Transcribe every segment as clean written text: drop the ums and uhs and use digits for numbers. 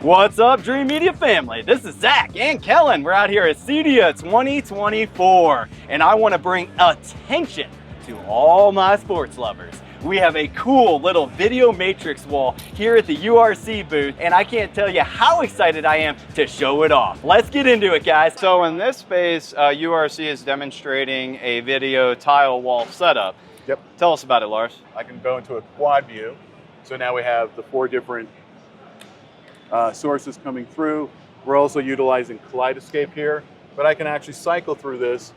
What's up, Dream Media family? This is Zach and Kellen. We're out here at CEDIA 2024, and I want to bring attention to all my sports lovers. We have a cool little video matrix wall here at the URC booth, and I can't tell you how excited I am to show it off. Let's get into it, guys. So in this space, URC is demonstrating a video tile wall setup. Yep. Tell us about it, Lars. I can go into a quad view. So now we have the 4 different sources coming through. We're also utilizing Kaleidoscape here, but I can actually cycle through this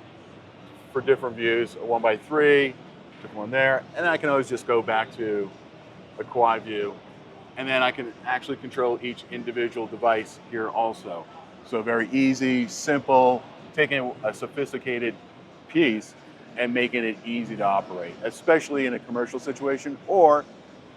for different views, a 1x3, different one there, and then I can always just go back to a quad view, and then I can actually control each individual device here also. So very easy, simple, taking a sophisticated piece and making it easy to operate, especially in a commercial situation, or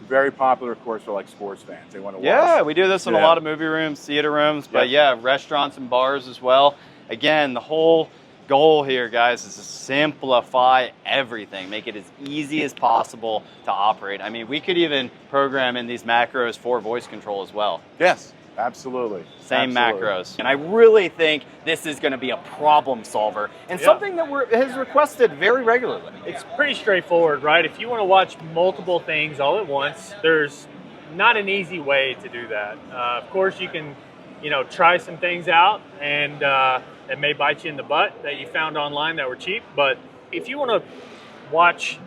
very popular, of course, for like sports fans. They want to watch. Yeah, we do this in a lot of movie rooms, theater rooms, but yeah, restaurants and bars as well. Again, the whole goal here, guys, is to simplify everything, make it as easy as possible to operate. I mean, we could even program in these macros for voice control as well. Yes, absolutely. Same macros. And I really think this is going to be a problem solver and something that has requested very regularly. It's pretty straightforward, right? If you want to watch multiple things all at once, there's not an easy way to do that. Of course, you can, try some things out, and it may bite you in the butt that you found online that were cheap. But if you want to watch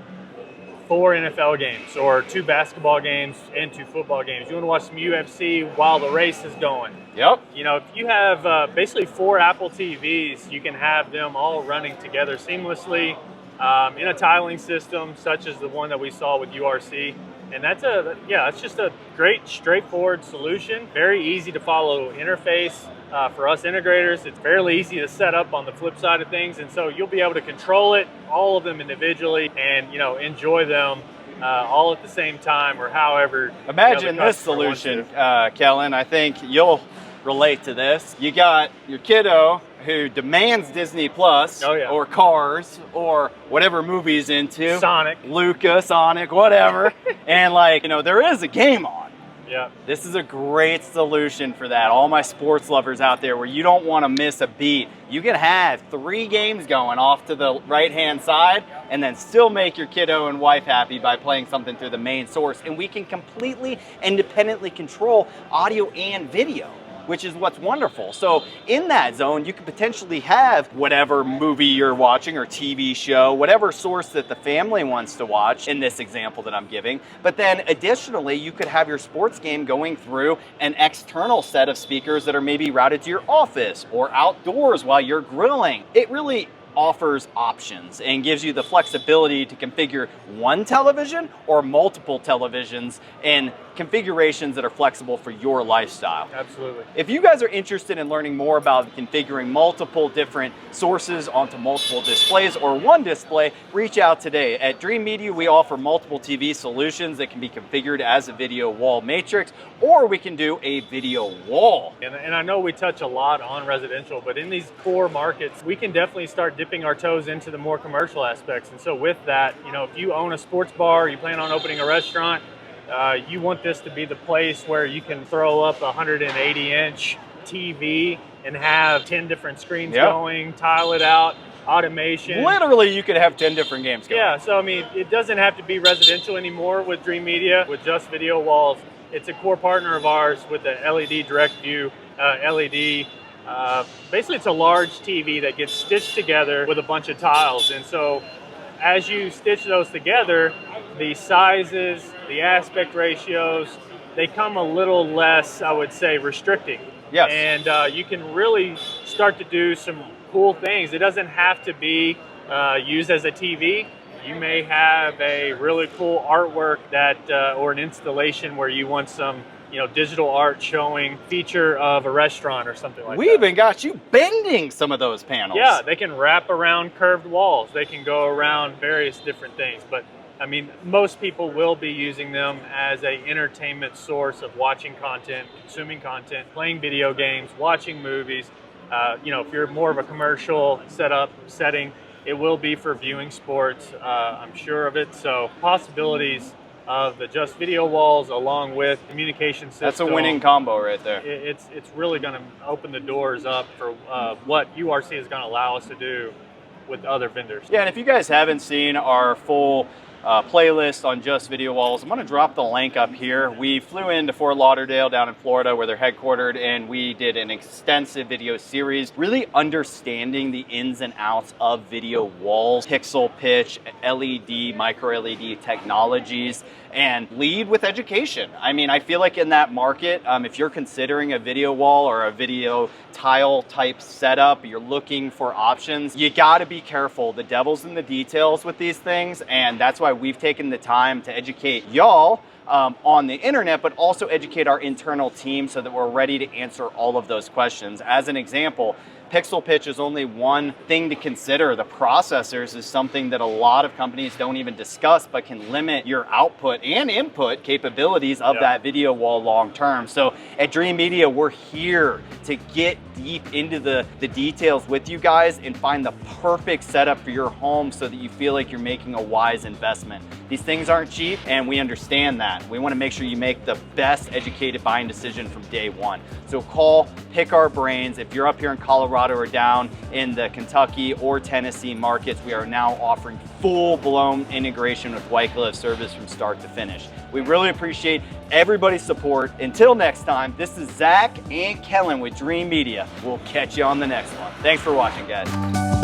4 NFL games or 2 basketball games and 2 football games, you want to watch some UFC while the race is going. Yep. If you have basically 4 Apple TVs, you can have them all running together seamlessly in a tiling system such as the one that we saw with URC. And it's just a great, straightforward solution. Very easy to follow interface. For us integrators, it's fairly easy to set up on the flip side of things, and so you'll be able to control it, all of them individually, and enjoy them all at the same time, or however. Imagine this solution, Kellen. I think you'll relate to this. You got your kiddo who demands Disney Plus, or Cars, or whatever movie he's into. Sonic. Luca, Sonic, whatever. And there is a game on. Yeah. This is a great solution for that. All my sports lovers out there where you don't want to miss a beat. You can have 3 games going off to the right-hand side and then still make your kiddo and wife happy by playing something through the main source. And we can completely independently control audio and video, which is what's wonderful. So in that zone, you could potentially have whatever movie you're watching or TV show, whatever source that the family wants to watch in this example that I'm giving. But then additionally, you could have your sports game going through an external set of speakers that are maybe routed to your office or outdoors while you're grilling. It really offers options and gives you the flexibility to configure one television or multiple televisions in configurations that are flexible for your lifestyle. Absolutely. If you guys are interested in learning more about configuring multiple different sources onto multiple displays or one display, reach out today. At Dream Media, we offer multiple TV solutions that can be configured as a video wall matrix, or we can do a video wall. And I know we touch a lot on residential, but in these core markets, we can definitely start dipping our toes into the more commercial aspects. And so with that, if you own a sports bar, you plan on opening a restaurant, you want this to be the place where you can throw up a 180-inch TV and have 10 different screens going, tile it out, automation. Literally, you could have 10 different games going. Yeah, so it doesn't have to be residential anymore with Dream Media, with just video walls. It's a core partner of ours with the LED Direct View LED. Basically, it's a large TV that gets stitched together with a bunch of tiles. And so as you stitch those together, the sizes, the aspect ratios, they come a little less, I would say, restricting. Yes. And you can really start to do some cool things. It doesn't have to be used as a TV. You may have a really cool artwork or an installation where you want some digital art showing feature of a restaurant or something like that. We even got you bending some of those panels. Yeah, they can wrap around curved walls. They can go around various different things. But most people will be using them as an entertainment source of watching content, consuming content, playing video games, watching movies. If you're more of a commercial setting, it will be for viewing sports. I'm sure of it. So possibilities of the Just Video walls along with communication system. That's a winning combo right there. It's really going to open the doors up for what URC is going to allow us to do with other vendors. Yeah, and if you guys haven't seen our full playlist on Just Video Walls, I'm going to drop the link up here. We flew into Fort Lauderdale down in Florida where they're headquartered, and we did an extensive video series really understanding the ins and outs of video walls, pixel pitch, LED, micro LED technologies, and lead with education. I mean, I feel like in that market, if you're considering a video wall or a video tile type setup, you're looking for options, you got to be careful. The devil's in the details with these things, and that's why we've taken the time to educate y'all on the internet, but also educate our internal team so that we're ready to answer all of those questions. As an example, pixel pitch is only one thing to consider. The processors is something that a lot of companies don't even discuss, but can limit your output and input capabilities of that video wall long term. So at Dream Media, we're here to get deep into the details with you guys and find the perfect setup for your home so that you feel like you're making a wise investment. These things aren't cheap, and we understand that. We want to make sure you make the best educated buying decision from day one. So call, pick our brains. If you're up here in Colorado or down in the Kentucky or Tennessee markets, we are now offering full-blown integration with white glove service from start to finish. We really appreciate everybody's support. Until next time, this is Zach and Kellen with Dream Media. We'll catch you on the next one. Thanks for watching, guys.